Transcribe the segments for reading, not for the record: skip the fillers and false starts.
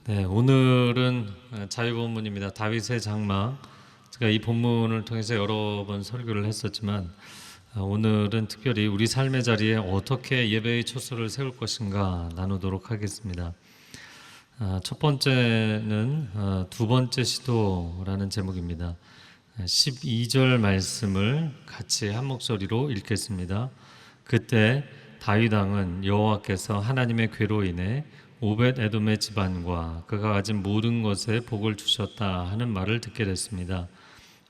네, 오늘은 자유본문입니다. 다윗의 장막. 제가 이 본문을 통해서 여러 번 설교를 했었지만 오늘은 특별히 우리 삶의 자리에 어떻게 예배의 초소를 세울 것인가 나누도록 하겠습니다. 첫 번째는 두 번째 시도라는 제목입니다. 12절 말씀을 같이 한 목소리로 읽겠습니다. 그때 다윗 왕은 여호와께서 하나님의 괴로 인해 오벳 에돔의 집안과 그가 가진 모든 것에 복을 주셨다 하는 말을 듣게 됐습니다.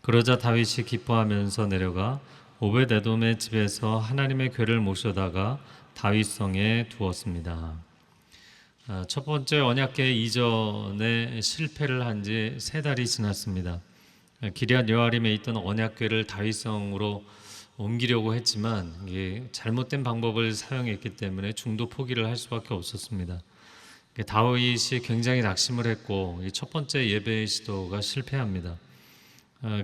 그러자 다윗이 기뻐하면서 내려가 오벳 에돔의 집에서 하나님의 궤를 모셔다가 다윗성에 두었습니다. 첫 번째 언약궤 이전에 실패를 한 지 3달이 지났습니다. 기럇 여아림에 있던 언약궤를 다윗성으로 옮기려고 했지만 이게 잘못된 방법을 사용했기 때문에 중도 포기를 할 수밖에 없었습니다. 다윗이 굉장히 낙심을 했고 이 첫 번째 예배의 시도가 실패합니다.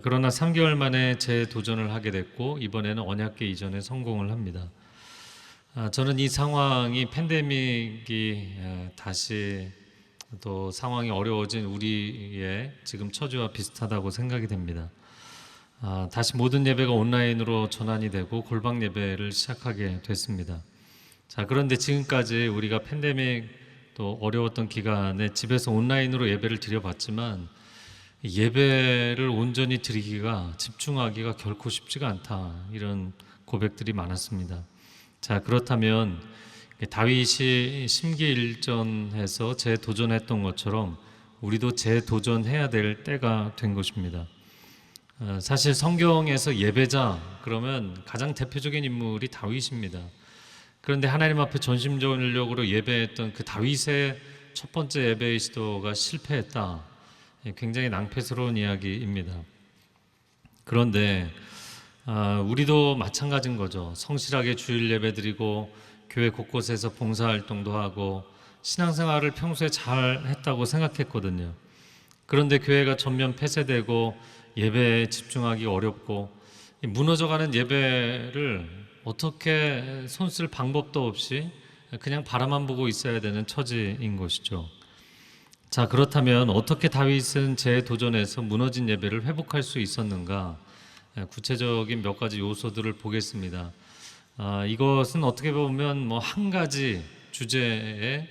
그러나 3개월 만에 재도전을 하게 됐고 이번에는 언약궤 이전에 성공을 합니다. 저는 이 상황이 팬데믹이 다시 또 상황이 어려워진 우리의 지금 처지와 비슷하다고 생각이 됩니다. 다시 모든 예배가 온라인으로 전환이 되고 골방 예배를 시작하게 됐습니다. 그런데 지금까지 우리가 팬데믹 또 어려웠던 기간에 집에서 온라인으로 예배를 드려봤지만 예배를 온전히 드리기가 집중하기가 결코 쉽지가 않다, 이런 고백들이 많았습니다. 그렇다면 다윗이 심기일전해서 재도전했던 것처럼 우리도 재도전해야 될 때가 된 것입니다. 사실 성경에서 예배자 그러면 가장 대표적인 인물이 다윗입니다. 그런데 하나님 앞에 전심전력으로 예배했던 그 다윗의 첫 번째 예배의 시도가 실패했다. 굉장히 낭패스러운 이야기입니다. 그런데 우리도 마찬가지인 거죠. 성실하게 주일 예배 드리고 교회 곳곳에서 봉사활동도 하고 신앙생활을 평소에 잘 했다고 생각했거든요. 그런데 교회가 전면 폐쇄되고 예배에 집중하기 어렵고 무너져가는 예배를 어떻게 손쓸 방법도 없이 그냥 바라만 보고 있어야 되는 처지인 것이죠. 그렇다면 어떻게 다윗은 재도전에서 무너진 예배를 회복할 수 있었는가? 구체적인 몇 가지 요소들을 보겠습니다. 이것은 어떻게 보면 한 가지 주제의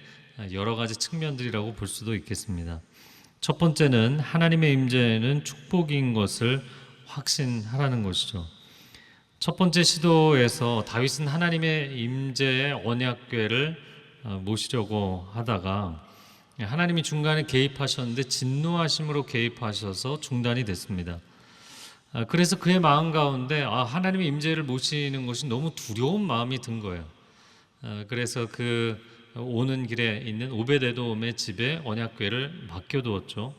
여러 가지 측면들이라고 볼 수도 있겠습니다. 첫 번째는 하나님의 임재는 축복인 것을 확신하라는 것이죠. 첫 번째 시도에서 다윗은 하나님의 임재의 언약궤를 모시려고 하다가 하나님이 중간에 개입하셨는데 진노하심으로 개입하셔서 중단이 됐습니다. 그래서 그의 마음 가운데 하나님의 임재를 모시는 것이 너무 두려운 마음이 든 거예요. 그래서 그 오는 길에 있는 오벳에돔의 집에 언약궤를 맡겨두었죠.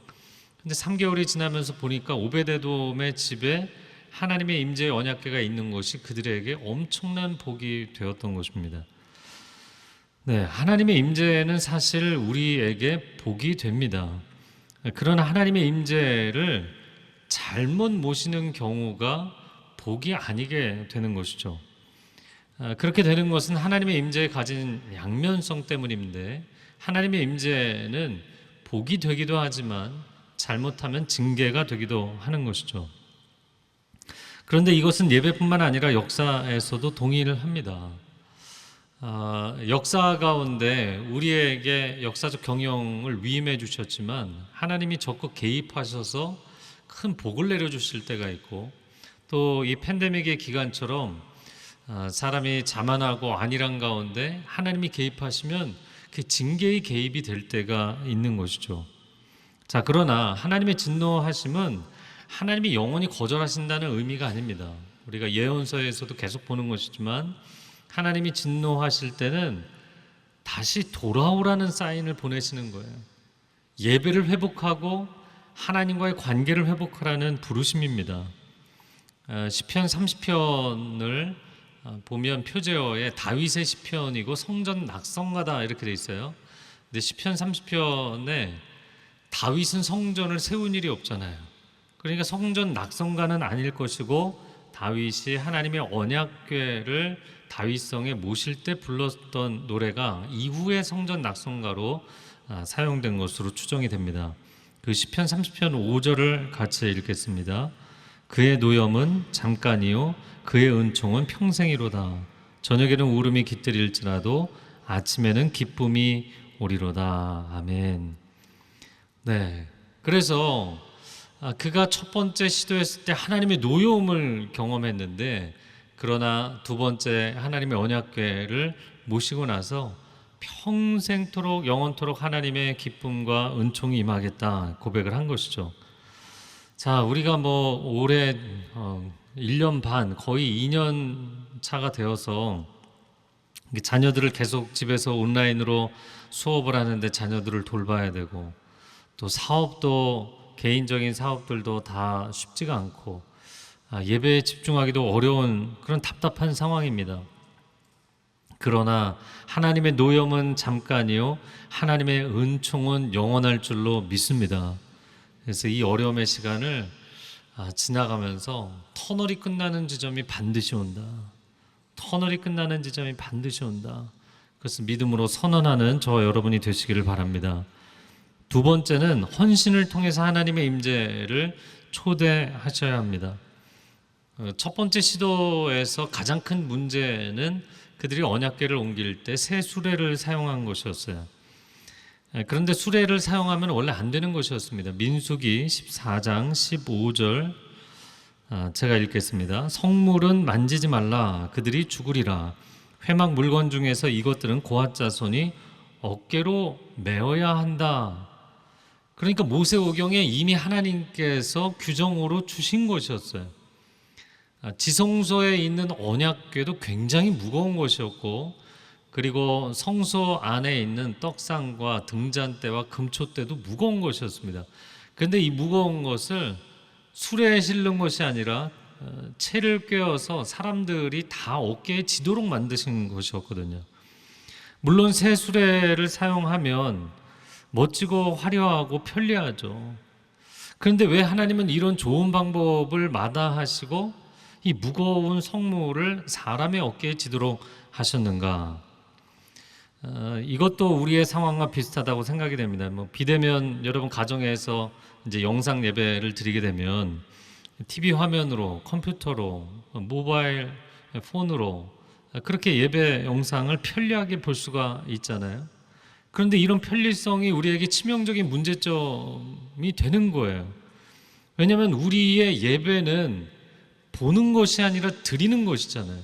근데 3개월이 지나면서 보니까 오벳에돔의 집에 하나님의 임재의 언약궤가 있는 것이 그들에게 엄청난 복이 되었던 것입니다. 하나님의 임재는 사실 우리에게 복이 됩니다. 그러나 하나님의 임재를 잘못 모시는 경우가 복이 아니게 되는 것이죠. 그렇게 되는 것은 하나님의 임재에 가진 양면성 때문인데, 하나님의 임재는 복이 되기도 하지만 잘못하면 징계가 되기도 하는 것이죠. 그런데 이것은 예배뿐만 아니라 역사에서도 동의를 합니다. 역사 가운데 우리에게 역사적 경영을 위임해 주셨지만 하나님이 적극 개입하셔서 큰 복을 내려주실 때가 있고, 또 이 팬데믹의 기간처럼 사람이 자만하고 안일한 가운데 하나님이 개입하시면 그 징계의 개입이 될 때가 있는 것이죠. 그러나 하나님의 진노하심은 하나님이 영원히 거절하신다는 의미가 아닙니다. 우리가 예언서에서도 계속 보는 것이지만 하나님이 진노하실 때는 다시 돌아오라는 사인을 보내시는 거예요. 예배를 회복하고 하나님과의 관계를 회복하라는 부르심입니다. 시편 30편을 보면 표제어에 다윗의 시편이고 성전 낙성가다 이렇게 돼 있어요. 근데 시편 30편에 다윗은 성전을 세운 일이 없잖아요. 그러니까 성전 낙성가는 아닐 것이고 다윗이 하나님의 언약궤를 다윗성에 모실 때 불렀던 노래가 이후의 성전 낙성가로 사용된 것으로 추정이 됩니다. 그 시편 30편 5절을 같이 읽겠습니다. 그의 노염은 잠깐이요 그의 은총은 평생이로다. 저녁에는 울음이 깃들일지라도 아침에는 기쁨이 오리로다. 아멘. 네. 그래서 그가 첫 번째 시도했을 때 하나님의 노여움을 경험했는데, 그러나 두 번째 하나님의 언약궤를 모시고 나서 평생토록 영원토록 하나님의 기쁨과 은총이 임하겠다 고백을 한 것이죠. 자, 우리가 올해 1년 반, 거의 2년 차가 되어서 자녀들을 계속 집에서 온라인으로 수업을 하는데 자녀들을 돌봐야 되고, 또 사업도 개인적인 사업들도 다 쉽지가 않고 예배에 집중하기도 어려운 그런 답답한 상황입니다. 그러나 하나님의 노염은 잠깐이요 하나님의 은총은 영원할 줄로 믿습니다. 그래서 이 어려움의 시간을 지나가면서 터널이 끝나는 지점이 반드시 온다. 터널이 끝나는 지점이 반드시 온다. 그것을 믿음으로 선언하는 저와 여러분이 되시기를 바랍니다. 두 번째는 헌신을 통해서 하나님의 임재를 초대하셔야 합니다. 첫 번째 시도에서 가장 큰 문제는 그들이 언약궤를 옮길 때 새 수레를 사용한 것이었어요. 그런데 수레를 사용하면 원래 안 되는 것이었습니다. 민수기 14장 15절 제가 읽겠습니다. 성물은 만지지 말라. 그들이 죽으리라. 회막 물건 중에서 이것들은 고앗 자손이 어깨로 메어야 한다. 그러니까 모세오경에 이미 하나님께서 규정으로 주신 것이었어요. 지성소에 있는 언약궤도 굉장히 무거운 것이었고, 그리고 성소 안에 있는 떡상과 등잔대와 금초대도 무거운 것이었습니다. 그런데 이 무거운 것을 수레에 실는 것이 아니라 채를 꿰어서 사람들이 다 어깨에 지도록 만드신 것이었거든요. 물론 새 수레를 사용하면 멋지고 화려하고 편리하죠. 그런데 왜 하나님은 이런 좋은 방법을 마다하시고 이 무거운 성물을 사람의 어깨에 지도록 하셨는가? 이것도 우리의 상황과 비슷하다고 생각이 됩니다. 비대면 여러분 가정에서 이제 영상 예배를 드리게 되면 TV 화면으로, 컴퓨터로, 모바일 폰으로 그렇게 예배 영상을 편리하게 볼 수가 있잖아요. 그런데 이런 편리성이 우리에게 치명적인 문제점이 되는 거예요. 왜냐하면 우리의 예배는 보는 것이 아니라 드리는 것이잖아요.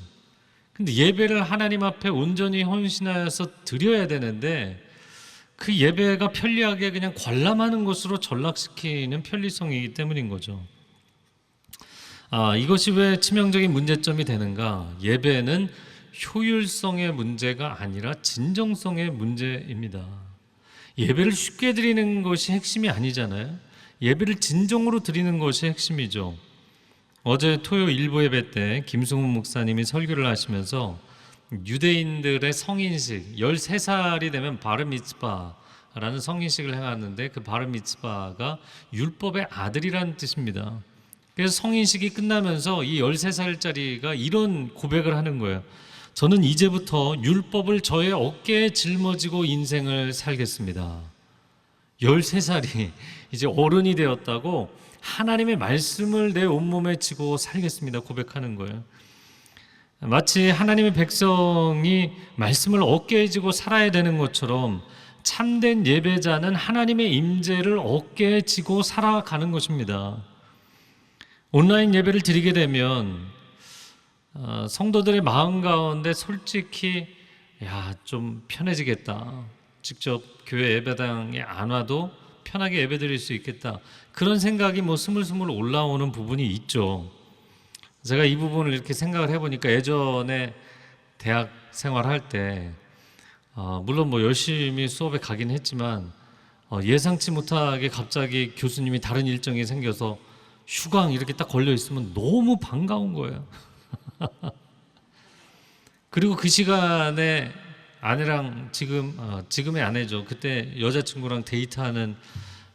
근데 예배를 하나님 앞에 온전히 헌신하여서 드려야 되는데 그 예배가 편리하게 그냥 관람하는 것으로 전락시키는 편리성이기 때문인 거죠. 이것이 왜 치명적인 문제점이 되는가? 예배는 효율성의 문제가 아니라 진정성의 문제입니다. 예배를 쉽게 드리는 것이 핵심이 아니잖아요. 예배를 진정으로 드리는 것이 핵심이죠. 어제 토요 일부 예배 때 김승훈 목사님이 설교를 하시면서 유대인들의 성인식, 13살이 되면 바르 미츠바라는 성인식을 행하는데, 그 바르 미츠바가 율법의 아들이라는 뜻입니다. 그래서 성인식이 끝나면서 이 13살짜리가 이런 고백을 하는 거예요. 저는 이제부터 율법을 저의 어깨에 짊어지고 인생을 살겠습니다. 13살이 이제 어른이 되었다고 하나님의 말씀을 내 온몸에 지고 살겠습니다 고백하는 거예요. 마치 하나님의 백성이 말씀을 어깨에 지고 살아야 되는 것처럼 참된 예배자는 하나님의 임재를 어깨에 지고 살아가는 것입니다. 온라인 예배를 드리게 되면 성도들의 마음 가운데 솔직히 좀 편해지겠다, 직접 교회 예배당에 안 와도 편하게 예배드릴 수 있겠다, 그런 생각이 스물스물 올라오는 부분이 있죠. 제가 이 부분을 이렇게 생각을 해보니까 예전에 대학 생활할 때 물론 열심히 수업에 가긴 했지만 예상치 못하게 갑자기 교수님이 다른 일정이 생겨서 휴강 이렇게 딱 걸려 있으면 너무 반가운 거예요. 그리고 그 시간에 아내랑 지금의 아내죠, 그때 여자친구랑 데이트하는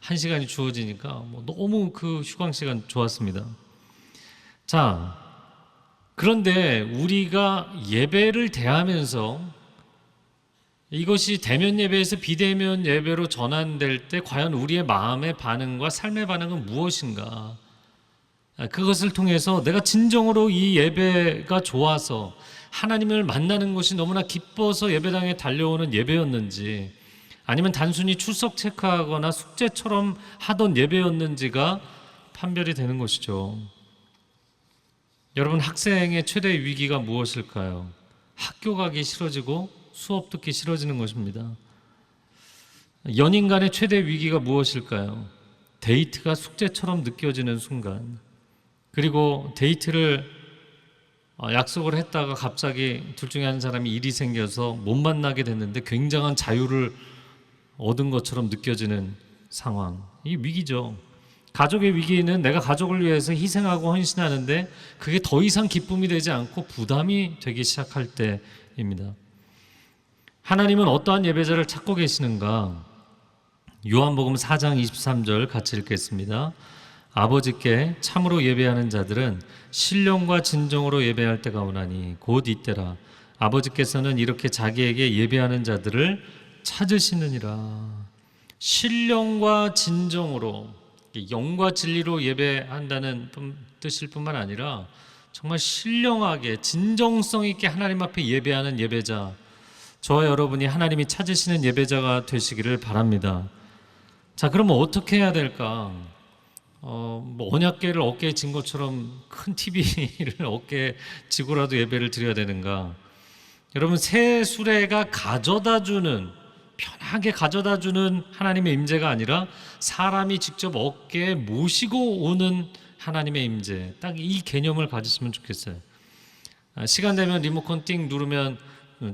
1시간이 주어지니까 너무 그 휴강 시간 좋았습니다. 자, 그런데 우리가 예배를 대하면서 이것이 대면 예배에서 비대면 예배로 전환될 때 과연 우리의 마음의 반응과 삶의 반응은 무엇인가? 그것을 통해서 내가 진정으로 이 예배가 좋아서 하나님을 만나는 것이 너무나 기뻐서 예배당에 달려오는 예배였는지, 아니면 단순히 출석 체크하거나 숙제처럼 하던 예배였는지가 판별이 되는 것이죠. 여러분, 학생의 최대 위기가 무엇일까요? 학교 가기 싫어지고 수업 듣기 싫어지는 것입니다. 연인 간의 최대 위기가 무엇일까요? 데이트가 숙제처럼 느껴지는 순간, 그리고 데이트를 약속을 했다가 갑자기 둘 중에 한 사람이 일이 생겨서 못 만나게 됐는데 굉장한 자유를 얻은 것처럼 느껴지는 상황. 이 위기죠. 가족의 위기는 내가 가족을 위해서 희생하고 헌신하는데 그게 더 이상 기쁨이 되지 않고 부담이 되기 시작할 때입니다. 하나님은 어떠한 예배자를 찾고 계시는가? 요한복음 4장 23절 같이 읽겠습니다. 아버지께 참으로 예배하는 자들은 신령과 진정으로 예배할 때가 오나니 곧 이때라. 아버지께서는 이렇게 자기에게 예배하는 자들을 찾으시느니라. 신령과 진정으로, 영과 진리로 예배한다는 뜻일 뿐만 아니라 정말 신령하게 진정성 있게 하나님 앞에 예배하는 예배자, 저와 여러분이 하나님이 찾으시는 예배자가 되시기를 바랍니다. 자, 그러면 어떻게 해야 될까? 언약궤를 어깨에 진 것처럼 큰 TV를 어깨에 지고라도 예배를 드려야 되는가? 여러분, 새 수레가 가져다주는, 편하게 가져다주는 하나님의 임재가 아니라 사람이 직접 어깨에 모시고 오는 하나님의 임재, 딱 이 개념을 가지시면 좋겠어요. 시간 되면 리모컨 띵 누르면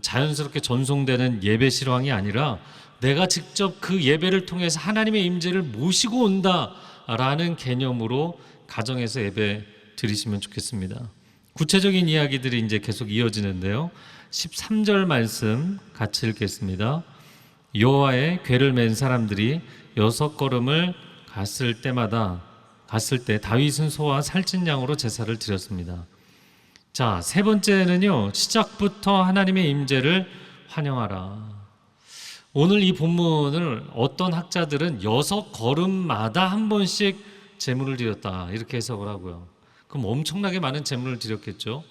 자연스럽게 전송되는 예배 실황이 아니라 내가 직접 그 예배를 통해서 하나님의 임재를 모시고 온다라는 개념으로 가정에서 예배 드리시면 좋겠습니다. 구체적인 이야기들이 이제 계속 이어지는데요. 13절 말씀 같이 읽겠습니다. 여호와의 궤를 맨 사람들이 6걸음을 갔을 때 다윗은 소와 살찐 양으로 제사를 드렸습니다. 자, 세 번째는요, 시작부터 하나님의 임재를 환영하라. 오늘 이 본문을 어떤 학자들은 6걸음마다 한 번씩 제물을 드렸다, 이렇게 해석을 하고요. 그럼 엄청나게 많은 제물을 드렸겠죠.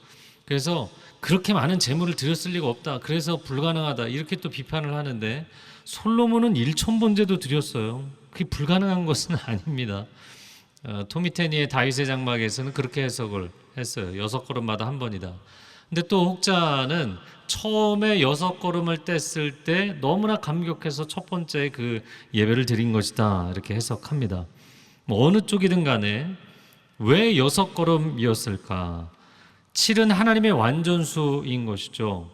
그래서 그렇게 많은 제물을 드렸을 리가 없다, 그래서 불가능하다, 이렇게 또 비판을 하는데, 솔로몬은 1,000번제도 드렸어요. 그게 불가능한 것은 아닙니다. 토미테니의 다윗의 장막에서는 그렇게 해석을 했어요. 6걸음마다 한 번이다. 근데 또 혹자는 처음에 6걸음을 뗐을 때 너무나 감격해서 첫 번째 그 예배를 드린 것이다, 이렇게 해석합니다. 어느 쪽이든 간에 왜 6걸음이었을까? 7은 하나님의 완전수인 것이죠.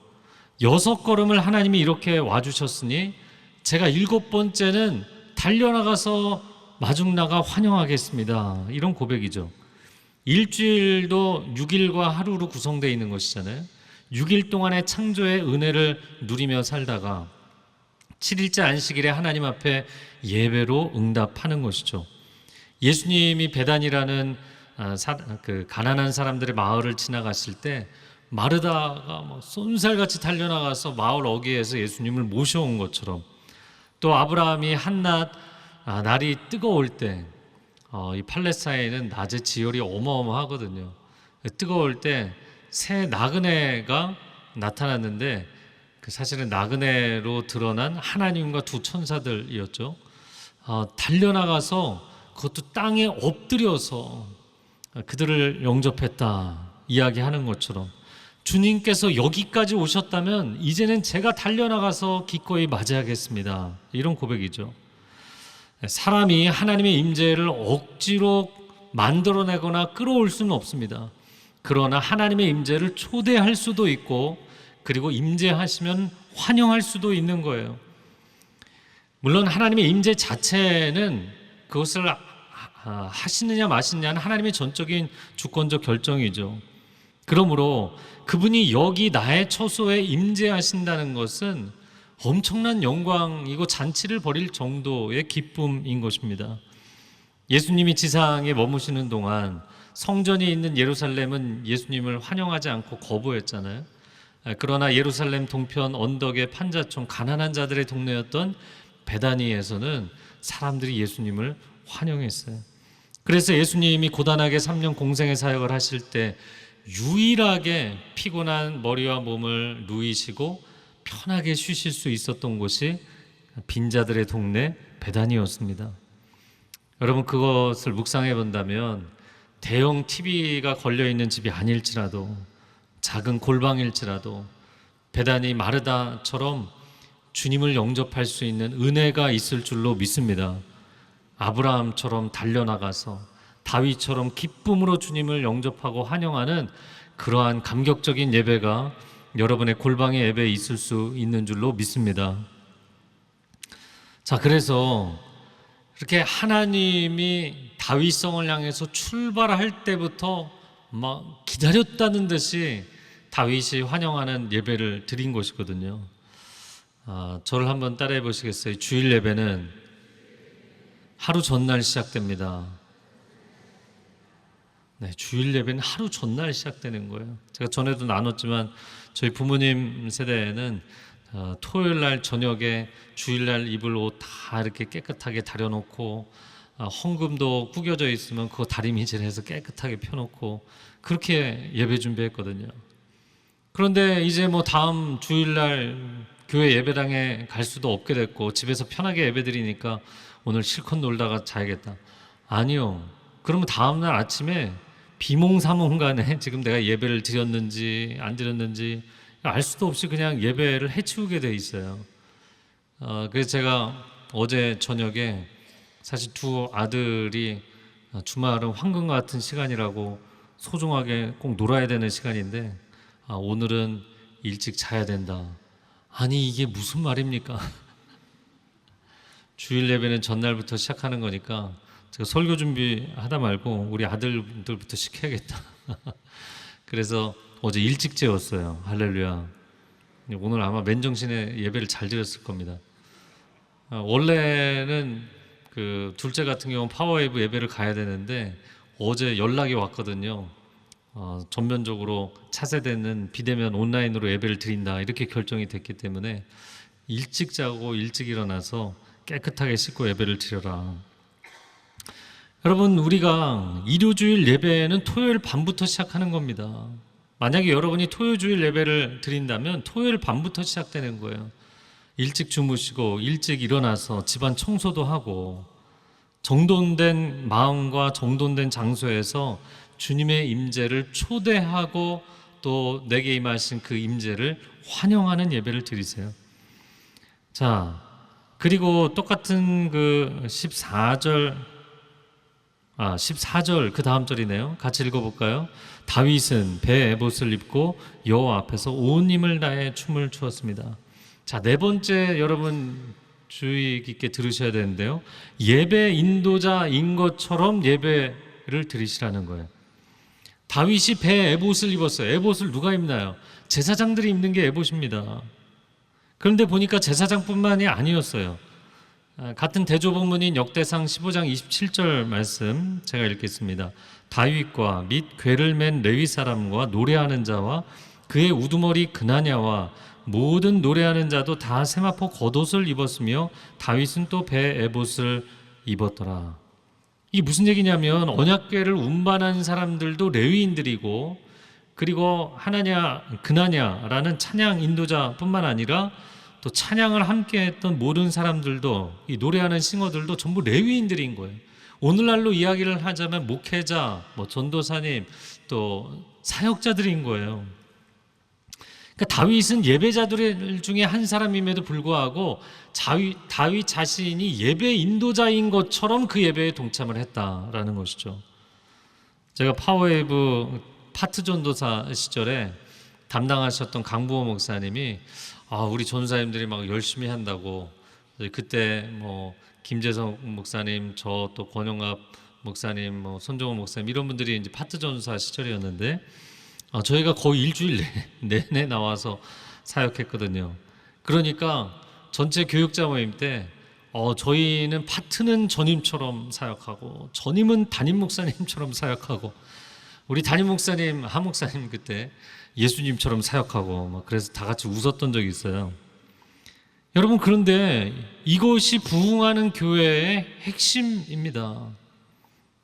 6걸음을 하나님이 이렇게 와주셨으니 제가 7번째는 달려나가서 마중나가 환영하겠습니다, 이런 고백이죠. 일주일도 6일과 하루로 구성되어 있는 것이잖아요. 6일 동안의 창조의 은혜를 누리며 살다가 7일째 안식일에 하나님 앞에 예배로 응답하는 것이죠. 예수님이 베단이라는 그 가난한 사람들의 마을을 지나갔을 때 마르다가 쏜살같이 달려나가서 마을 어귀에서 예수님을 모셔온 것처럼, 또 아브라함이 한낮 날이 뜨거울 때, 이 팔레스타인은 낮에 지열이 어마어마하거든요. 뜨거울 때 새 나그네가 나타났는데 그 사실은 나그네로 드러난 하나님과 두 천사들이었죠. 달려나가서 그것도 땅에 엎드려서 그들을 영접했다 이야기하는 것처럼, 주님께서 여기까지 오셨다면 이제는 제가 달려나가서 기꺼이 맞이하겠습니다, 이런 고백이죠. 사람이 하나님의 임재를 억지로 만들어내거나 끌어올 수는 없습니다. 그러나 하나님의 임재를 초대할 수도 있고, 그리고 임재하시면 환영할 수도 있는 거예요. 물론 하나님의 임재 자체는 그것을 하시느냐 마시느냐는 하나님의 전적인 주권적 결정이죠. 그러므로 그분이 여기 나의 처소에 임재하신다는 것은 엄청난 영광이고 잔치를 벌일 정도의 기쁨인 것입니다. 예수님이 지상에 머무시는 동안 성전이 있는 예루살렘은 예수님을 환영하지 않고 거부했잖아요. 그러나 예루살렘 동편 언덕의 판자촌 가난한 자들의 동네였던 베다니에서는 사람들이 예수님을 환영했어요. 그래서 예수님이 고단하게 3년 공생의 사역을 하실 때 유일하게 피곤한 머리와 몸을 누이시고 편하게 쉬실 수 있었던 곳이 빈자들의 동네 베다니였습니다. 여러분, 그것을 묵상해 본다면 대형 TV가 걸려있는 집이 아닐지라도, 작은 골방일지라도 베다니 마르다처럼 주님을 영접할 수 있는 은혜가 있을 줄로 믿습니다. 아브라함처럼 달려나가서 다윗처럼 기쁨으로 주님을 영접하고 환영하는 그러한 감격적인 예배가 여러분의 골방의 예배에 있을 수 있는 줄로 믿습니다. 자, 그래서 이렇게 하나님이 다윗성을 향해서 출발할 때부터 막 기다렸다는 듯이 다윗이 환영하는 예배를 드린 것이거든요. 저를 한번 따라해 보시겠어요? 주일 예배는 하루 전날 시작됩니다. 네, 주일 예배는 하루 전날 시작되는 거예요. 제가 전에도 나눴지만 저희 부모님 세대에는 토요일 날 저녁에 주일 날 입을 옷 다 이렇게 깨끗하게 다려놓고 헌금도 구겨져 있으면 그거 다리미질해서 깨끗하게 펴놓고 그렇게 예배 준비했거든요. 그런데 이제 뭐 다음 주일날 교회 예배당에 갈 수도 없게 됐고 집에서 편하게 예배 드리니까 오늘 실컷 놀다가 자야겠다. 아니요. 그러면 다음날 아침에 비몽사몽간에 지금 내가 예배를 드렸는지 안 드렸는지 알 수도 없이 그냥 예배를 해치우게 돼 있어요. 그래서 제가 어제 저녁에 사실 두 아들이 주말은 황금 같은 시간이라고 소중하게 꼭 놀아야 되는 시간인데 오늘은 일찍 자야 된다. 아니 이게 무슨 말입니까? 주일 예배는 전날부터 시작하는 거니까 제가 설교 준비하다 말고 우리 아들들부터 시켜야겠다. 그래서 어제 일찍 재웠어요. 할렐루야. 오늘 아마 맨정신에 예배를 잘 드렸을 겁니다. 원래는 그 둘째 같은 경우는 파워웨이브 예배를 가야 되는데 어제 연락이 왔거든요. 전면적으로 차세대는 비대면 온라인으로 예배를 드린다 이렇게 결정이 됐기 때문에 일찍 자고 일찍 일어나서 깨끗하게 씻고 예배를 드려라. 여러분, 우리가 일요주일 예배는 토요일 밤부터 시작하는 겁니다. 만약에 여러분이 토요주일 예배를 드린다면 토요일 밤부터 시작되는 거예요. 일찍 주무시고 일찍 일어나서 집안 청소도 하고 정돈된 마음과 정돈된 장소에서 주님의 임재를 초대하고 또 내게 임하신 그 임재를 환영하는 예배를 드리세요. 자, 그리고 똑같은 그 14절 그 다음 절이네요. 같이 읽어볼까요? 다윗은 배 에봇을 입고 여호와 앞에서 온 힘을 다해 춤을 추었습니다. 자, 네 번째 여러분 주의 깊게 들으셔야 되는데요. 예배 인도자인 것처럼 예배를 드리시라는 거예요. 다윗이 배 에봇을 입었어요. 에봇을 누가 입나요? 제사장들이 입는 게 에봇입니다. 그런데 보니까 제사장뿐만이 아니었어요. 같은 대조본문인 역대상 15장 27절 말씀 제가 읽겠습니다. 다윗과 및 궤를 맨 레위 사람과 노래하는 자와 그의 우두머리 그나냐와 모든 노래하는 자도 다 세마포 겉옷을 입었으며 다윗은 또 배 에봇을 입었더라. 이게 무슨 얘기냐면 언약궤를 운반한 사람들도 레위인들이고 그리고 하나냐 그나냐라는 찬양 인도자뿐만 아니라 또 찬양을 함께 했던 모든 사람들도 이 노래하는 싱어들도 전부 레위인들인 거예요. 오늘날로 이야기를 하자면 목회자, 전도사님, 또 사역자들인 거예요. 그러니까 다윗은 예배자들 중에 한 사람임에도 불구하고 다윗 자신이 예배 인도자인 것처럼 그 예배에 동참을 했다라는 것이죠. 제가 파워웨이브 파트 전도사 시절에 담당하셨던 강부호 목사님이 우리 전사님들이 막 열심히 한다고 그때 김재성 목사님, 저 또 권영갑 목사님, 손정호 목사님 이런 분들이 이제 파트 전사 시절이었는데 저희가 거의 일주일 내내 나와서 사역했거든요. 그러니까 전체 교육자 모임 때 저희는 파트는 전임처럼 사역하고 전임은 담임 목사님처럼 사역하고 우리 담임 목사님, 하 목사님 그때 예수님처럼 사역하고 막 그래서 다 같이 웃었던 적이 있어요. 여러분, 그런데 이것이 부흥하는 교회의 핵심입니다.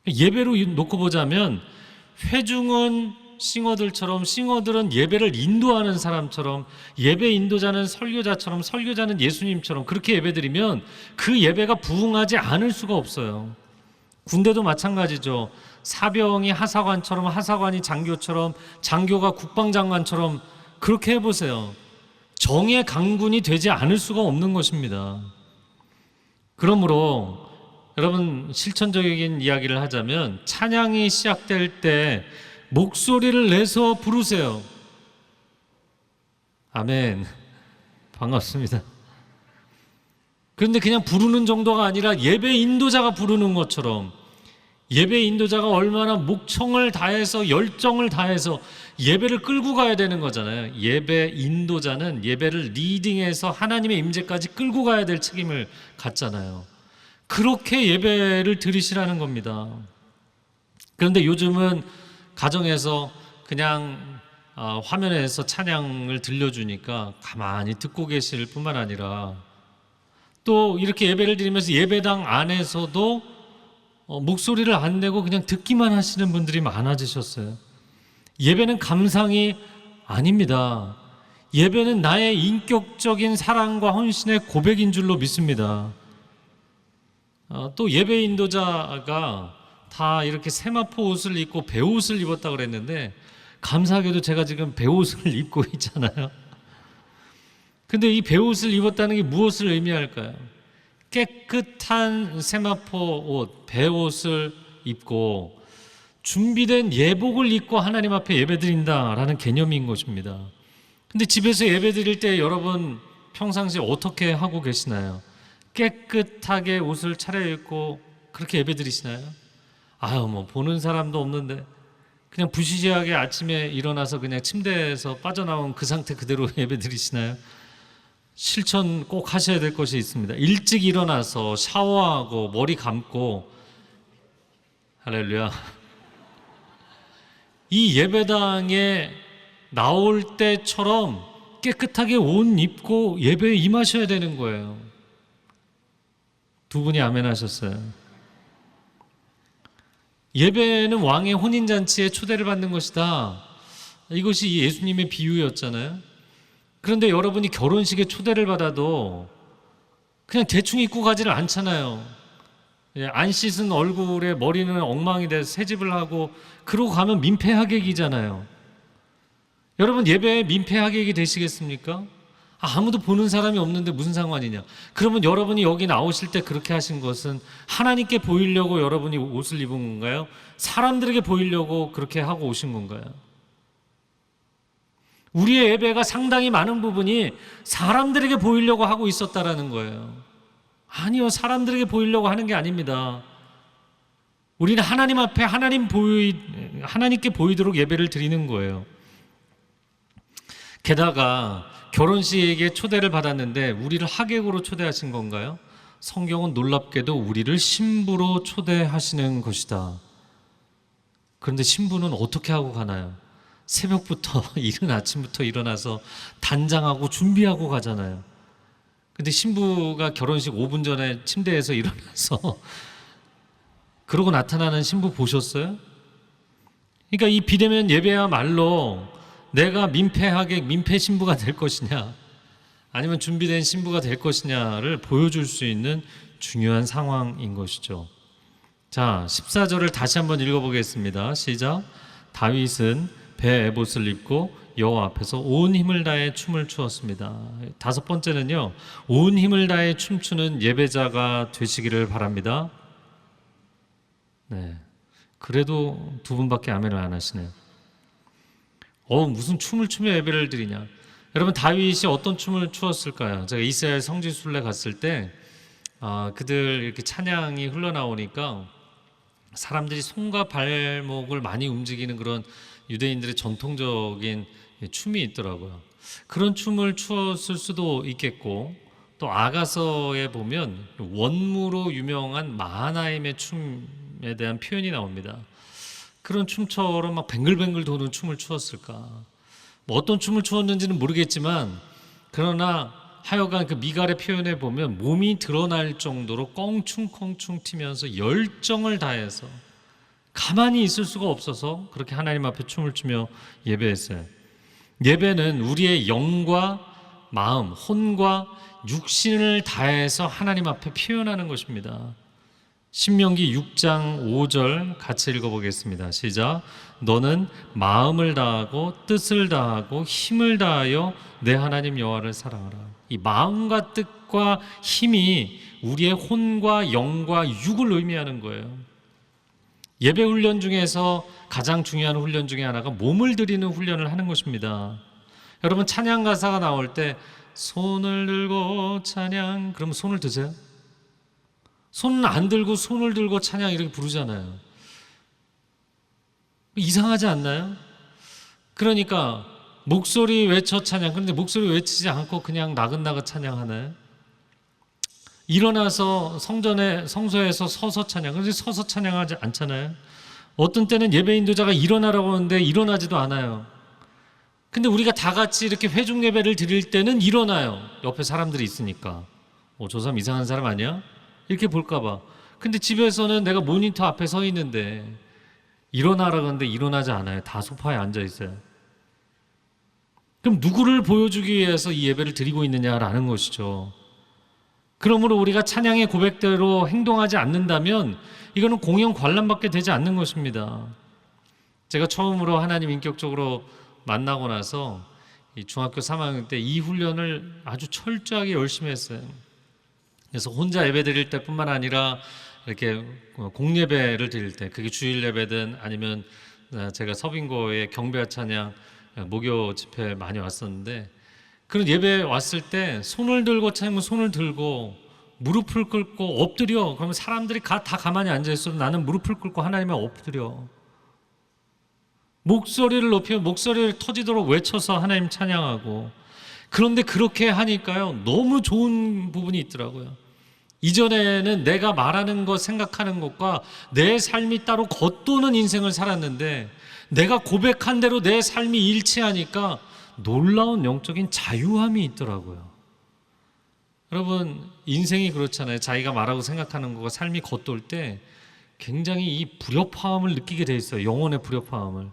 예배로 놓고 보자면 회중은 싱어들처럼, 싱어들은 예배를 인도하는 사람처럼, 예배 인도자는 설교자처럼, 설교자는 예수님처럼 그렇게 예배드리면 그 예배가 부흥하지 않을 수가 없어요. 군대도 마찬가지죠. 사병이 하사관처럼, 하사관이 장교처럼, 장교가 국방장관처럼 그렇게 해보세요. 정의 강군이 되지 않을 수가 없는 것입니다. 그러므로 여러분, 실천적인 이야기를 하자면 찬양이 시작될 때 목소리를 내서 부르세요. 아멘. 반갑습니다. 그런데 그냥 부르는 정도가 아니라 예배 인도자가 부르는 것처럼, 예배 인도자가 얼마나 목청을 다해서 열정을 다해서 예배를 끌고 가야 되는 거잖아요. 예배 인도자는 예배를 리딩해서 하나님의 임재까지 끌고 가야 될 책임을 갖잖아요. 그렇게 예배를 드리시라는 겁니다. 그런데 요즘은 가정에서 그냥 화면에서 찬양을 들려주니까 가만히 듣고 계실 뿐만 아니라 또 이렇게 예배를 드리면서 예배당 안에서도 목소리를 안 내고 그냥 듣기만 하시는 분들이 많아지셨어요. 예배는 감상이 아닙니다. 예배는 나의 인격적인 사랑과 헌신의 고백인 줄로 믿습니다. 또 예배 인도자가 다 이렇게 세마포 옷을 입고 배옷을 입었다 그랬는데 감사하게도 제가 지금 배옷을 입고 있잖아요. 근데 이 배옷을 입었다는 게 무엇을 의미할까요? 깨끗한 세마포 옷, 배옷을 입고 준비된 예복을 입고 하나님 앞에 예배드린다라는 개념인 것입니다. 근데 집에서 예배드릴 때 여러분 평상시에 어떻게 하고 계시나요? 깨끗하게 옷을 차려입고 그렇게 예배드리시나요? 뭐 보는 사람도 없는데 그냥 부시시하게 아침에 일어나서 그냥 침대에서 빠져나온 그 상태 그대로 예배드리시나요? 실천 꼭 하셔야 될 것이 있습니다. 일찍 일어나서 샤워하고 머리 감고, 할렐루야, 이 예배당에 나올 때처럼 깨끗하게 옷 입고 예배에 임하셔야 되는 거예요. 두 분이 아멘 하셨어요. 예배는 왕의 혼인잔치에 초대를 받는 것이다. 이것이 예수님의 비유였잖아요. 그런데 여러분이 결혼식에 초대를 받아도 그냥 대충 입고 가지를 않잖아요. 안 씻은 얼굴에 머리는 엉망이 돼서 새집을 하고 그러고 가면 민폐하객이잖아요. 여러분, 예배에 민폐하객이 되시겠습니까? 아무도 보는 사람이 없는데 무슨 상관이냐. 그러면 여러분이 여기 나오실 때 그렇게 하신 것은 하나님께 보이려고 여러분이 옷을 입은 건가요? 사람들에게 보이려고 그렇게 하고 오신 건가요? 우리의 예배가 상당히 많은 부분이 사람들에게 보이려고 하고 있었다라는 거예요. 아니요, 사람들에게 보이려고 하는 게 아닙니다. 우리는 하나님 앞에 하나님께 보이도록 예배를 드리는 거예요. 게다가 결혼식에 초대를 받았는데 우리를 하객으로 초대하신 건가요? 성경은 놀랍게도 우리를 신부로 초대하시는 것이다. 그런데 신부는 어떻게 하고 가나요? 새벽부터 이른 아침부터 일어나서 단장하고 준비하고 가잖아요. 근데 신부가 결혼식 5분 전에 침대에서 일어나서 그러고 나타나는 신부 보셨어요? 그러니까 이 비대면 예배야말로 내가 민폐하객, 민폐 신부가 될 것이냐 아니면 준비된 신부가 될 것이냐를 보여줄 수 있는 중요한 상황인 것이죠. 자, 14절을 다시 한번 읽어보겠습니다. 시작. 다윗은 배 에봇을 입고 여호와 앞에서 온 힘을 다해 춤을 추었습니다. 다섯 번째는요, 온 힘을 다해 춤추는 예배자가 되시기를 바랍니다. 네, 그래도 두 분밖에 아멘을 안 하시네요. 무슨 춤을 추며 예배를 드리냐. 여러분, 다윗이 어떤 춤을 추었을까요? 제가 이스라엘 성지순례 갔을 때 그들 이렇게 찬양이 흘러나오니까 사람들이 손과 발목을 많이 움직이는 그런 유대인들의 전통적인 춤이 있더라고요. 그런 춤을 추었을 수도 있겠고, 또 아가서에 보면 원무로 유명한 마하나임의 춤에 대한 표현이 나옵니다. 그런 춤처럼 막 뱅글뱅글 도는 춤을 추었을까? 뭐 어떤 춤을 추었는지는 모르겠지만 그러나 하여간 그 미갈의 표현에 보면 몸이 드러날 정도로 껑충껑충 튀면서 열정을 다해서 가만히 있을 수가 없어서 그렇게 하나님 앞에 춤을 추며 예배했어요. 예배는 우리의 영과 마음, 혼과 육신을 다해서 하나님 앞에 표현하는 것입니다. 신명기 6장 5절 같이 읽어보겠습니다. 시작. 너는 마음을 다하고 뜻을 다하고 힘을 다하여 내 하나님 여호와를 사랑하라. 이 마음과 뜻과 힘이 우리의 혼과 영과 육을 의미하는 거예요. 예배 훈련 중에서 가장 중요한 훈련 중에 하나가 몸을 들이는 훈련을 하는 것입니다. 여러분 찬양 가사가 나올 때 손을 들고 찬양, 그러면 손을 드세요? 손은 안 들고 손을 들고 찬양 이렇게 부르잖아요. 이상하지 않나요? 그러니까 목소리 외쳐 찬양, 그런데 목소리 외치지 않고 그냥 나긋나긋 찬양하나요? 일어나서 성소에서 서서 찬양, 그런데 서서 찬양하지 않잖아요. 어떤 때는 예배 인도자가 일어나라고 하는데 일어나지도 않아요. 근데 우리가 다 같이 이렇게 회중 예배를 드릴 때는 일어나요. 옆에 사람들이 있으니까. 저 사람 이상한 사람 아니야? 이렇게 볼까 봐. 근데 집에서는 내가 모니터 앞에 서 있는데 일어나라고 하는데 일어나지 않아요. 다 소파에 앉아 있어요. 그럼 누구를 보여주기 위해서 이 예배를 드리고 있느냐라는 것이죠. 그러므로 우리가 찬양의 고백대로 행동하지 않는다면 이거는 공연 관람밖에 되지 않는 것입니다. 제가 처음으로 하나님 인격적으로 만나고 나서 이 중학교 3학년 때 이 훈련을 아주 철저하게 열심히 했어요. 그래서 혼자 예배 드릴 때뿐만 아니라 이렇게 공예배를 드릴 때, 그게 주일 예배든 아니면 제가 서빙고의 경배와 찬양 목요 집회 많이 왔었는데, 그런 예배 왔을 때 손을 들고 찬양은 손을 들고 무릎을 꿇고 엎드려. 그러면 사람들이 다 가만히 앉아 있어도 나는 무릎을 꿇고 하나님에 엎드려. 목소리를 높이면 목소리를 터지도록 외쳐서 하나님 찬양하고. 그런데 그렇게 하니까요 너무 좋은 부분이 있더라고요. 이전에는 내가 말하는 것, 생각하는 것과 내 삶이 따로 겉도는 인생을 살았는데 내가 고백한 대로 내 삶이 일치하니까 놀라운 영적인 자유함이 있더라고요. 여러분 인생이 그렇잖아요. 자기가 말하고 생각하는 것과 삶이 겉돌 때 굉장히 이 불협화음을 느끼게 돼 있어요. 영혼의 불협화음을.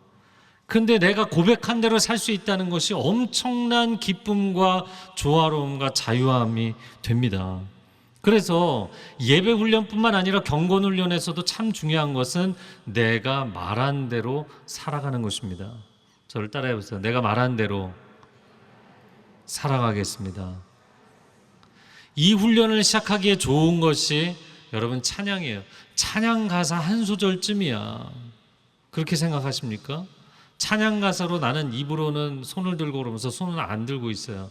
그런데 내가 고백한 대로 살 수 있다는 것이 엄청난 기쁨과 조화로움과 자유함이 됩니다. 그래서 예배 훈련뿐만 아니라 경건 훈련에서도 참 중요한 것은 내가 말한 대로 살아가는 것입니다. 저를 따라해 보세요. 내가 말한 대로 살아가겠습니다. 이 훈련을 시작하기에 좋은 것이 여러분 찬양이에요. 찬양 가사 한 소절쯤이야. 그렇게 생각하십니까? 찬양 가사로 나는 입으로는 손을 들고 그러면서 손은 안 들고 있어요.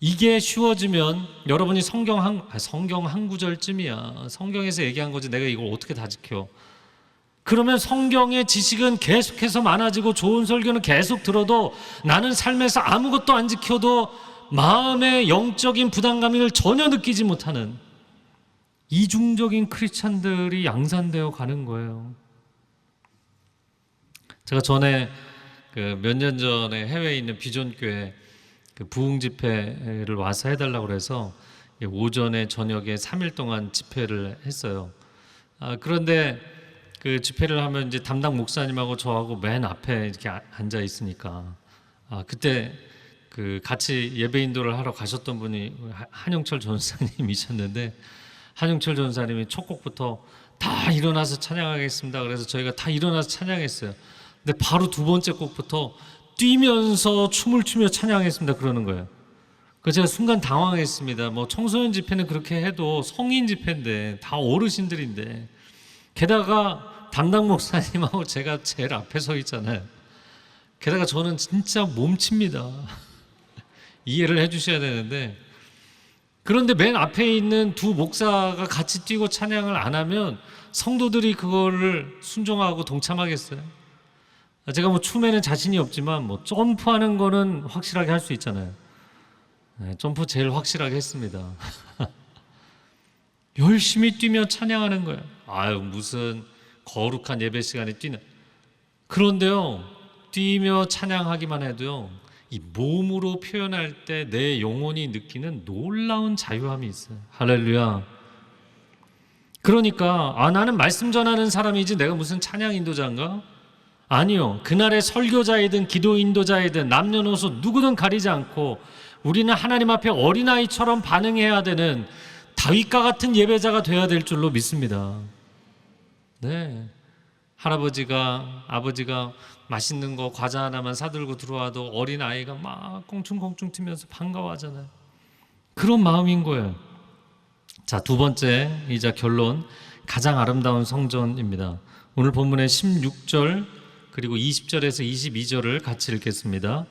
이게 쉬워지면 여러분이 성경 한 구절쯤이야. 성경에서 얘기한 거지 내가 이걸 어떻게 다 지켜. 그러면 성경의 지식은 계속해서 많아지고 좋은 설교는 계속 들어도 나는 삶에서 아무것도 안 지켜도 마음의 영적인 부담감을 전혀 느끼지 못하는 이중적인 크리스찬들이 양산되어 가는 거예요. 제가 전에 몇 년 전에 해외에 있는 비전교회 부흥 집회를 와서 해달라고 그래서 오전에 저녁에 3일 동안 집회를 했어요. 그런데 그 집회를 하면 이제 담당 목사님하고 저하고 맨 앞에 이렇게 앉아 있으니까 그때 그 같이 예배 인도를 하러 가셨던 분이 한용철 전사님이셨는데, 한용철 전사님이 첫 곡부터 다 일어나서 찬양하겠습니다. 그래서 저희가 다 일어나서 찬양했어요. 근데 바로 두 번째 곡부터 뛰면서 춤을 추며 찬양했습니다. 그러는 거예요. 그래서 제가 순간 당황했습니다. 뭐 청소년 집회는 그렇게 해도 성인 집회인데 다 어르신들인데, 게다가 담당 목사님하고 제가 제일 앞에 서 있잖아요. 게다가 저는 진짜 몸칩니다. 이해를 해주셔야 되는데, 그런데 맨 앞에 있는 두 목사가 같이 뛰고 찬양을 안 하면 성도들이 그거를 순종하고 동참하겠어요? 제가 뭐 춤에는 자신이 없지만 뭐 점프하는 거는 확실하게 할 수 있잖아요. 점프 제일 확실하게 했습니다. 열심히 뛰며 찬양하는 거예요. 무슨 거룩한 예배 시간에 뛰는. 그런데요, 뛰며 찬양하기만 해도요, 이 몸으로 표현할 때 내 영혼이 느끼는 놀라운 자유함이 있어요. 할렐루야. 그러니까 나는 말씀 전하는 사람이지 내가 무슨 찬양 인도자인가? 아니요. 그날의 설교자이든 기도 인도자이든 남녀노소 누구든 가리지 않고 우리는 하나님 앞에 어린아이처럼 반응해야 되는 다윗과 같은 예배자가 돼야 될 줄로 믿습니다. 네. 할아버지가 아버지가 맛있는 거 과자 하나만 사들고 들어와도 어린아이가 막 껑충껑충 튀면서 반가워하잖아요. 그런 마음인 거예요. 자, 두 번째이자 결론, 가장 아름다운 성전입니다. 오늘 본문의 16절 그리고 20절에서 22절을 같이 읽겠습니다.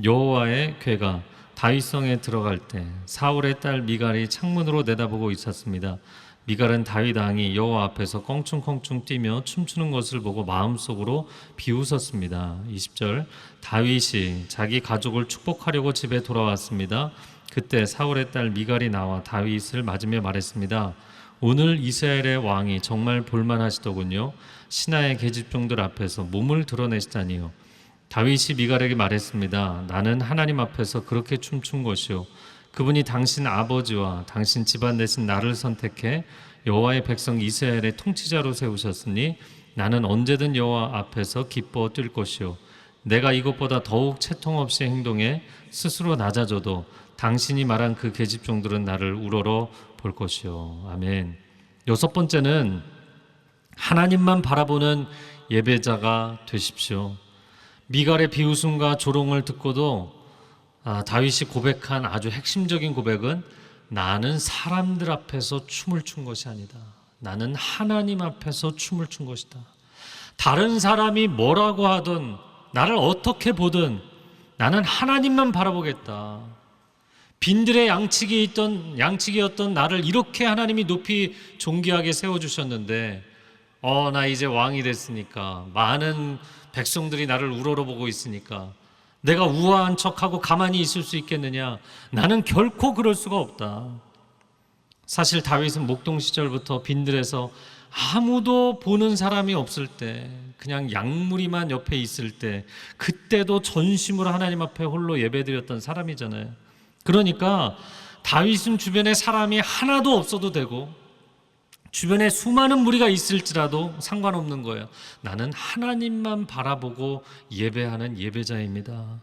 여호와의 궤가 다윗성에 들어갈 때 사울의 딸 미갈이 창문으로 내다보고 있었습니다. 미갈은 다윗 왕이 여호와 앞에서 껑충껑충 뛰며 춤추는 것을 보고 마음속으로 비웃었습니다. 20절, 다윗이 자기 가족을 축복하려고 집에 돌아왔습니다. 그때 사울의 딸 미갈이 나와 다윗을 맞으며 말했습니다. 오늘 이스라엘의 왕이 정말 볼만하시더군요. 신하의 계집종들 앞에서 몸을 드러내시다니요. 다윗이 미갈에게 말했습니다. 나는 하나님 앞에서 그렇게 춤춘 것이요, 그분이 당신 아버지와 당신 집안 대신 나를 선택해 여호와의 백성 이스라엘의 통치자로 세우셨으니 나는 언제든 여호와 앞에서 기뻐 뛸 것이요, 내가 이것보다 더욱 채통 없이 행동해 스스로 낮아져도 당신이 말한 그 계집종들은 나를 우러러 볼 것이요. 아멘. 여섯 번째는 하나님만 바라보는 예배자가 되십시오. 미갈의 비웃음과 조롱을 듣고도 다윗이 고백한 아주 핵심적인 고백은 나는 사람들 앞에서 춤을 춘 것이 아니다. 나는 하나님 앞에서 춤을 춘 것이다. 다른 사람이 뭐라고 하든 나를 어떻게 보든 나는 하나님만 바라보겠다. 빈들의 양치기였던 나를 이렇게 하나님이 높이 존귀하게 세워주셨는데 나 이제 왕이 됐으니까, 많은 백성들이 나를 우러러보고 있으니까 내가 우아한 척하고 가만히 있을 수 있겠느냐? 나는 결코 그럴 수가 없다. 사실 다윗은 목동 시절부터 빈들에서 아무도 보는 사람이 없을 때, 그냥 양무리만 옆에 있을 때, 그때도 전심으로 하나님 앞에 홀로 예배드렸던 사람이잖아요. 그러니까 다윗은 주변에 사람이 하나도 없어도 되고 주변에 수많은 무리가 있을지라도 상관없는 거예요. 나는 하나님만 바라보고 예배하는 예배자입니다.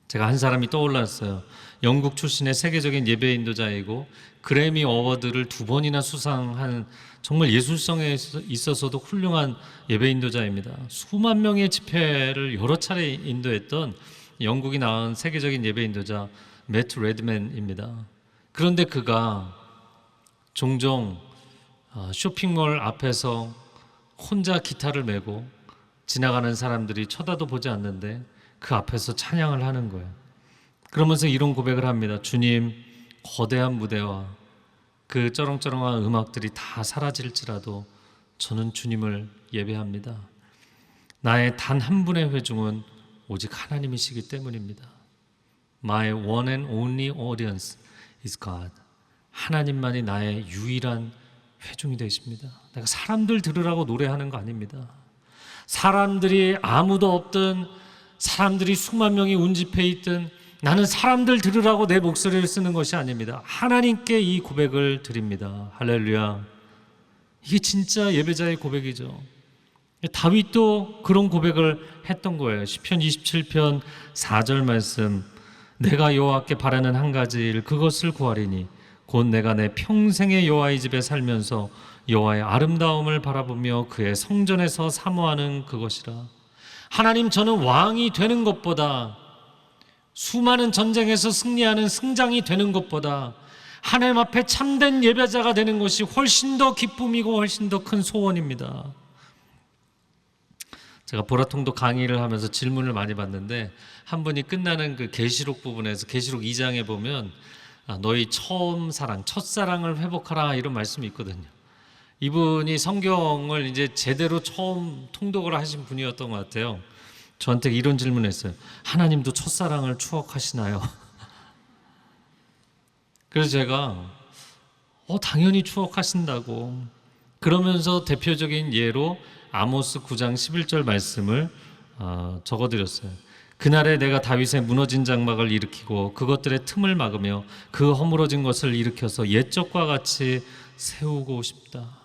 제가 한 사람이 떠올랐어요. 영국 출신의 세계적인 예배 인도자이고 그래미 어워드를 2번이나 수상한 정말 예술성에 있어서도 훌륭한 예배 인도자입니다. 수만 명의 집회를 여러 차례 인도했던 영국이 낳은 세계적인 예배 인도자 매트 레드맨입니다. 그런데 그가 종종 쇼핑몰 앞에서 혼자 기타를 메고 지나가는 사람들이 쳐다도 보지 않는데 그 앞에서 찬양을 하는 거예요. 그러면서 이런 고백을 합니다. 주님, 거대한 무대와 그 쩌렁쩌렁한 음악들이 다 사라질지라도 저는 주님을 예배합니다. 나의 단 한 분의 회중은 오직 하나님이시기 때문입니다. My one and only audience is God. 하나님만이 나의 유일한 회중이 되십니다. 내가 사람들 들으라고 노래하는 거 아닙니다. 사람들이 아무도 없든 사람들이 수만 명이 운집해 있든 나는 사람들 들으라고 내 목소리를 쓰는 것이 아닙니다. 하나님께 이 고백을 드립니다. 할렐루야. 이게 진짜 예배자의 고백이죠. 다윗도 그런 고백을 했던 거예요. 시편 27편 4절 말씀, 내가 여호와께 바라는 한 가지 일, 그것을 구하리니 곧 내가 내 평생의 여호와의 집에 살면서 여호와의 아름다움을 바라보며 그의 성전에서 사모하는 그것이라. 하나님, 저는 왕이 되는 것보다, 수많은 전쟁에서 승리하는 승장이 되는 것보다 하나님 앞에 참된 예배자가 되는 것이 훨씬 더 기쁨이고 훨씬 더 큰 소원입니다. 제가 보라통도 강의를 하면서 질문을 많이 받는데 한 분이 끝나는 그 계시록 부분에서 계시록 2장에 보면 너희 처음 사랑, 첫사랑을 회복하라 이런 말씀이 있거든요. 이분이 성경을 이제 제대로 처음 통독을 하신 분이었던 것 같아요. 저한테 이런 질문을 했어요. 하나님도 첫사랑을 추억하시나요? 그래서 제가 당연히 추억하신다고, 그러면서 대표적인 예로 아모스 9장 11절 말씀을 적어드렸어요. 그날에 내가 다윗의 무너진 장막을 일으키고 그것들의 틈을 막으며 그 허물어진 것을 일으켜서 옛적과 같이 세우고 싶다.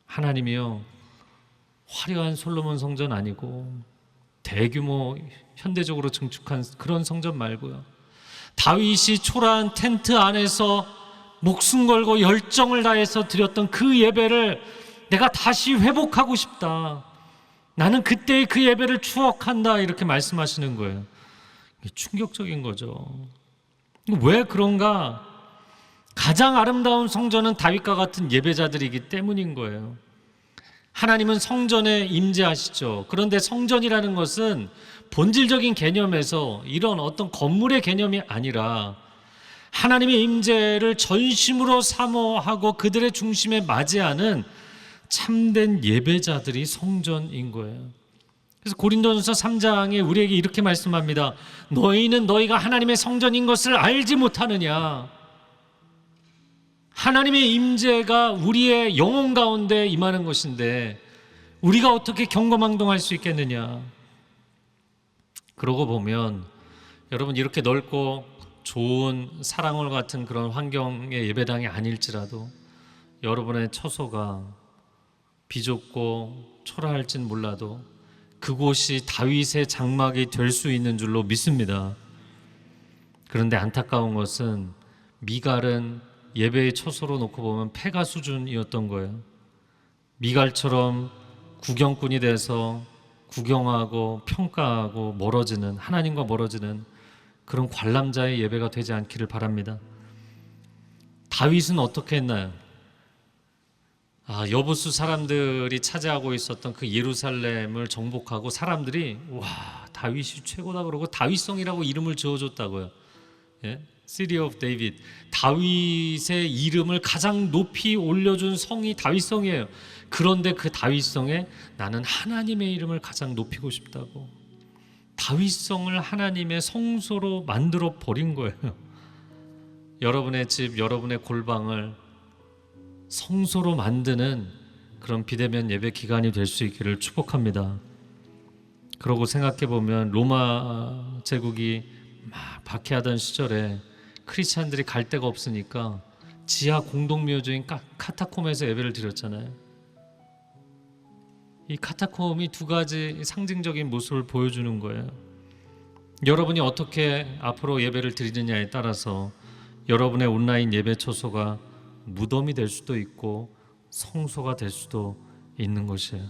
하나님이요, 화려한 솔로몬 성전 아니고 대규모 현대적으로 증축한 그런 성전 말고요, 다윗이 초라한 텐트 안에서 목숨 걸고 열정을 다해서 드렸던 그 예배를 내가 다시 회복하고 싶다. 나는 그때의 그 예배를 추억한다. 이렇게 말씀하시는 거예요. 충격적인 거죠. 왜 그런가? 가장 아름다운 성전은 다윗과 같은 예배자들이기 때문인 거예요. 하나님은 성전에 임재하시죠. 그런데 성전이라는 것은 본질적인 개념에서 이런 어떤 건물의 개념이 아니라 하나님의 임재를 전심으로 사모하고 그들의 중심에 맞이하는 참된 예배자들이 성전인 거예요. 그래서 고린도전서 3장에 우리에게 이렇게 말씀합니다. 너희는 너희가 하나님의 성전인 것을 알지 못하느냐. 하나님의 임재가 우리의 영혼 가운데 임하는 것인데 우리가 어떻게 경거망동할 수 있겠느냐. 그러고 보면 여러분, 이렇게 넓고 좋은 사랑홀 같은 그런 환경의 예배당이 아닐지라도 여러분의 처소가 비좁고 초라할진 몰라도 그곳이 다윗의 장막이 될 수 있는 줄로 믿습니다. 그런데 안타까운 것은 미갈은 예배의 처소로 놓고 보면 폐가 수준이었던 거예요. 미갈처럼 구경꾼이 돼서 구경하고 평가하고 멀어지는, 하나님과 멀어지는 그런 관람자의 예배가 되지 않기를 바랍니다. 다윗은 어떻게 했나요? 여부수 사람들이 차지하고 있었던 그 예루살렘을 정복하고 사람들이 와, 다윗이 최고다 그러고 다윗성이라고 이름을 지어줬다고요. 예? City of David, 다윗의 이름을 가장 높이 올려준 성이 다윗성이에요. 그런데 그 다윗성에 나는 하나님의 이름을 가장 높이고 싶다고 다윗성을 하나님의 성소로 만들어 버린 거예요. 여러분의 집, 여러분의 골방을 성소로 만드는 그런 비대면 예배 기간이 될 수 있기를 축복합니다. 그러고 생각해 보면 로마 제국이 막 박해하던 시절에 크리스찬들이 갈 데가 없으니까 지하 공동묘지인 카타콤에서 예배를 드렸잖아요. 이 카타콤이 두 가지 상징적인 모습을 보여주는 거예요. 여러분이 어떻게 앞으로 예배를 드리느냐에 따라서 여러분의 온라인 예배 처소가 무덤이 될 수도 있고 성소가 될 수도 있는 것이에요.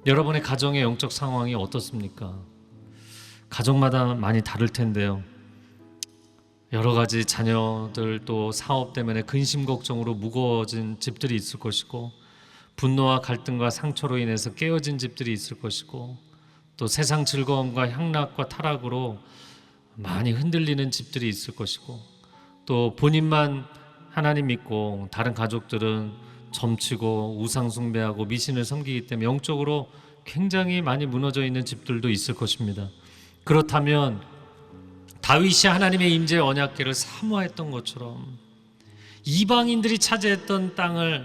여러분의 가정의 영적 상황이 어떻습니까? 가정마다 많이 다를 텐데요. 여러 가지 자녀들 또 사업 때문에 근심 걱정으로 무거워진 집들이 있을 것이고, 분노와 갈등과 상처로 인해서 깨어진 집들이 있을 것이고, 또 세상 즐거움과 향락과 타락으로 많이 흔들리는 집들이 있을 것이고, 또 본인만 하나님 믿고 다른 가족들은 점치고 우상 숭배하고 미신을 섬기기 때문에 영적으로 굉장히 많이 무너져 있는 집들도 있을 것입니다. 그렇다면 다윗이 하나님의 임재의 언약궤를 사모했던 것처럼 이방인들이 차지했던 땅을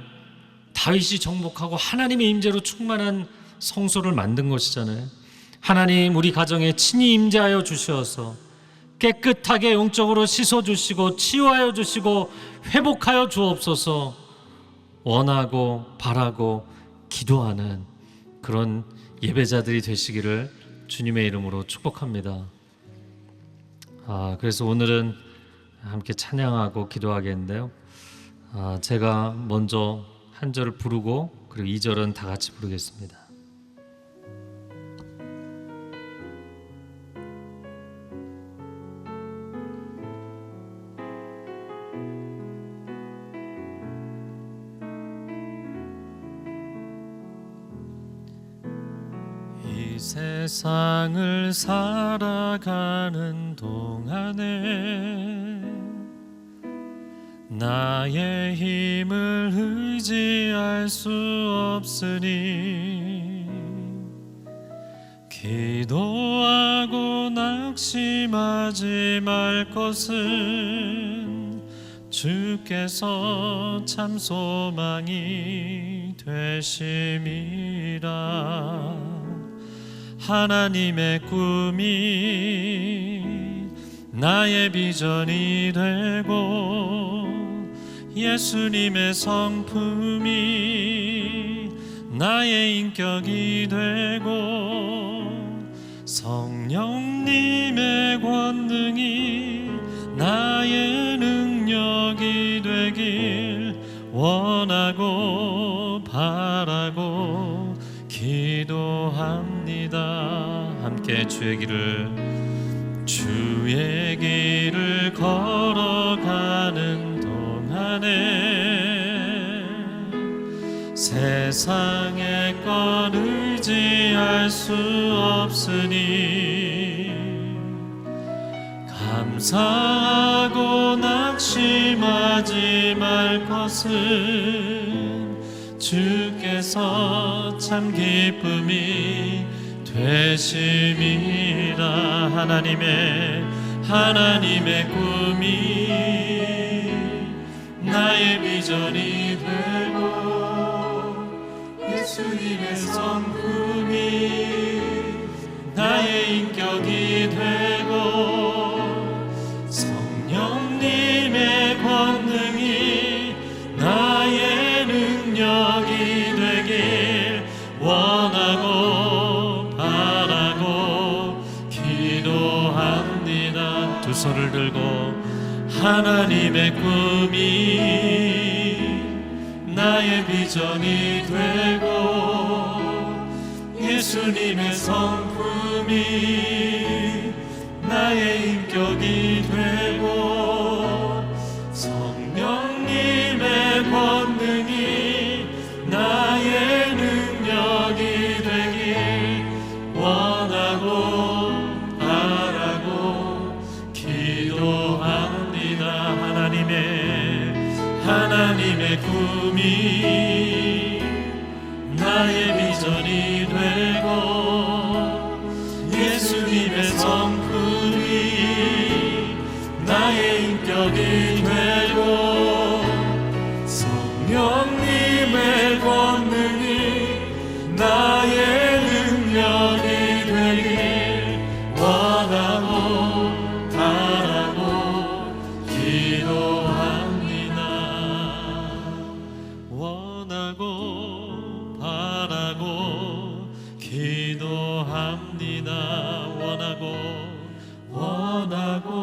다윗이 정복하고 하나님의 임재로 충만한 성소를 만든 것이잖아요. 하나님, 우리 가정에 친히 임재하여 주셔서 깨끗하게 영적으로 씻어주시고 치유하여 주시고 회복하여 주옵소서 원하고 바라고 기도하는 그런 예배자들이 되시기를 주님의 이름으로 축복합니다. 그래서 오늘은 함께 찬양하고 기도하겠는데요. 제가 먼저 한 절을 부르고 그리고 2절은 다 같이 부르겠습니다. 이 세상을 살아가는 동안에 나의 힘을 의지할 수 없으니 기도하고 낙심하지 말 것은 주께서 참 소망이 되심이라. 하나님의 꿈이 나의 비전이 되고 예수님의 성품이 나의 인격이 되고 성령님의 권능이 나의 능력이 되길 원하고 바라고 기도합니다. 함께 주의 길을 걸어가는 동안에 세상의 것 의지할 수 없으니 감사하고 낙심하지 말 것은 주께서 참 기쁨이 되심이라. 하나님의 꿈이 나의 비전이 되고 예수님의 성품이 나의 인격이 되고 성령님의 권능이 나의 능력이 되길 원하고 바라고 기도합니다. 두 손을 들고 하나님의 꿈이 나의 비전이 되고 예수님의 성품이 나의 인격이 되고 성령님의 권능이 나의 능력이 되길 원하고 바라고 기도합니다. 하나님의 꿈이 나의 비전이 되고 예수님의 성품이 나의 인격이 되고 성령님의 권능이 나의 능력이 되길 원하고 바라고 기도합니다. 원하고 바라고 기도합니다. 원하고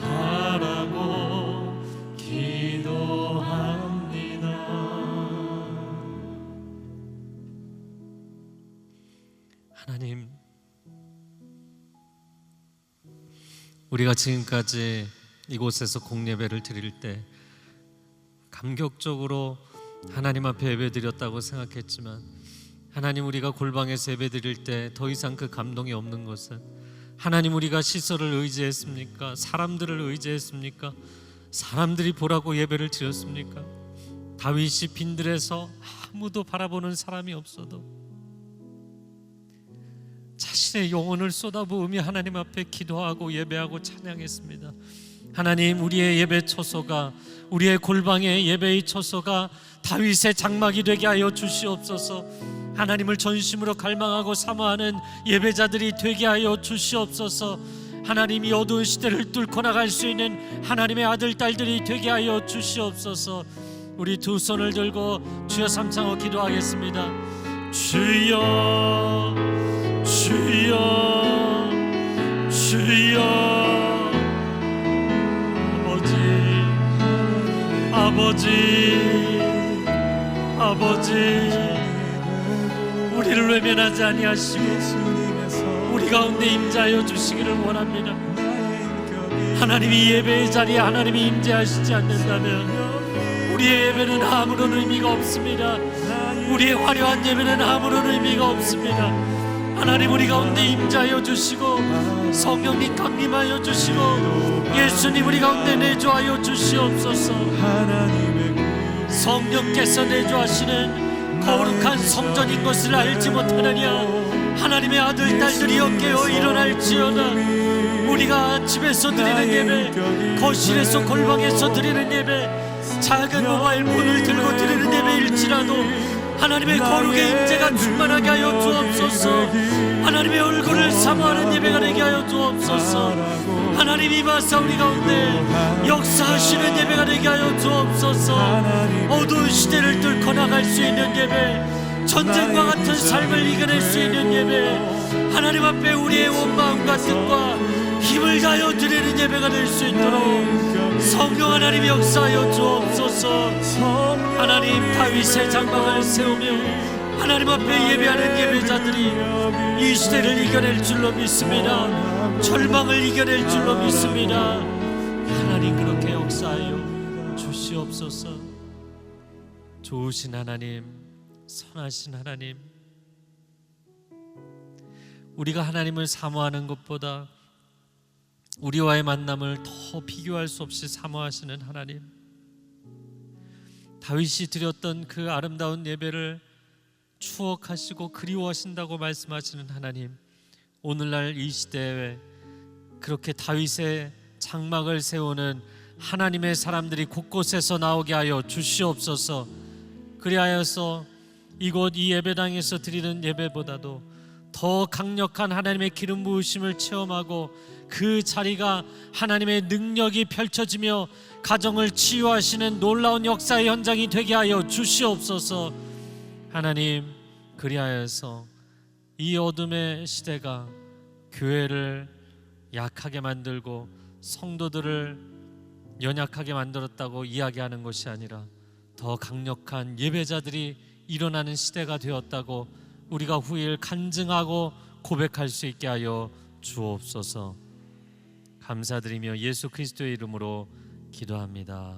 바라고 기도합니다. 하나님, 우리가 지금까지 이곳에서 공예배를 드릴 때 감격적으로 하나님 앞에 예배드렸다고 생각했지만 하나님, 우리가 골방에서 예배드릴 때 더 이상 그 감동이 없는 것은 하나님, 우리가 시설을 의지했습니까? 사람들을 의지했습니까? 사람들이 보라고 예배를 드렸습니까? 다윗이 빈들에서 아무도 바라보는 사람이 없어도 자신의 영혼을 쏟아부으며 하나님 앞에 기도하고 예배하고 찬양했습니다. 하나님, 우리의 예배 처소가, 우리의 골방의 예배의 처소가 다윗의 장막이 되게 하여 주시옵소서. 하나님을 전심으로 갈망하고 사모하는 예배자들이 되게 하여 주시옵소서. 하나님이 어두운 시대를 뚫고 나갈 수 있는 하나님의 아들 딸들이 되게 하여 주시옵소서. 우리 두 손을 들고 주여 삼창으로 기도하겠습니다. 주여, 주여, 주여. 아버지, 우리를 외면하지 아니하시고 우리 가운데 임재하여 주시기를 원합니다. 하나님이 예배의 자리에 하나님이 임재하시지 않는다면 우리의 예배는 아무런 의미가 없습니다. 우리의 화려한 예배는 아무런 의미가 없습니다. 하나님, 우리 가운데 임재하여 주시고 성령님 강림하여 주시고 예수님 우리 가운데 내주하여 주시옵소서. 성령께서 내주하시는 거룩한 성전인 것을 알지 못하느냐? 하나님의 아들 딸들이여 깨어 일어날지어다. 우리가 집에서 드리는 예배, 거실에서 골방에서 드리는 예배, 작은 모바일 폰을 들고 드리는 예배일지라도 하나님의 거룩의 임재가 충만하게 하여 주옵소서. 하나님의 얼굴을 사모하는 예배가 되게 하여 주옵소서. 하나님 임하사 우리 가운데 역사하시는 예배가 되게 하여 주옵소서. 어두운 시대를 뚫고 나갈 수 있는 예배, 전쟁과 같은 삶을 이겨낼 수 있는 예배, 하나님 앞에 우리의 온 마음과 뜻과 힘을 다하여 드리는 예배가 될 수 있도록 성령 하나님 역사하여 주옵소서. 하나님 다윗의 장막을 세우며 하나님 앞에 예배하는 예배자들이 이 시대를 이겨낼 줄로 믿습니다. 절망을 이겨낼 줄로 믿습니다. 하나님 그렇게 역사하여 주시옵소서. 좋으신 하나님, 선하신 하나님, 우리가 하나님을 사모하는 것보다 우리와의 만남을 더 비교할 수 없이 사모하시는 하나님, 다윗이 드렸던 그 아름다운 예배를 추억하시고 그리워하신다고 말씀하시는 하나님, 오늘날 이 시대에 그렇게 다윗의 장막을 세우는 하나님의 사람들이 곳곳에서 나오게 하여 주시옵소서. 그리하여서 이곳 이 예배당에서 드리는 예배보다도 더 강력한 하나님의 기름 부으심을 체험하고 그 자리가 하나님의 능력이 펼쳐지며 가정을 치유하시는 놀라운 역사의 현장이 되게 하여 주시옵소서. 하나님, 그리하여서 이 어둠의 시대가 교회를 약하게 만들고 성도들을 연약하게 만들었다고 이야기하는 것이 아니라 더 강력한 예배자들이 일어나는 시대가 되었다고 우리가 후일 간증하고 고백할 수 있게 하여 주옵소서. 감사드리며 예수 그리스도의 이름으로 기도합니다.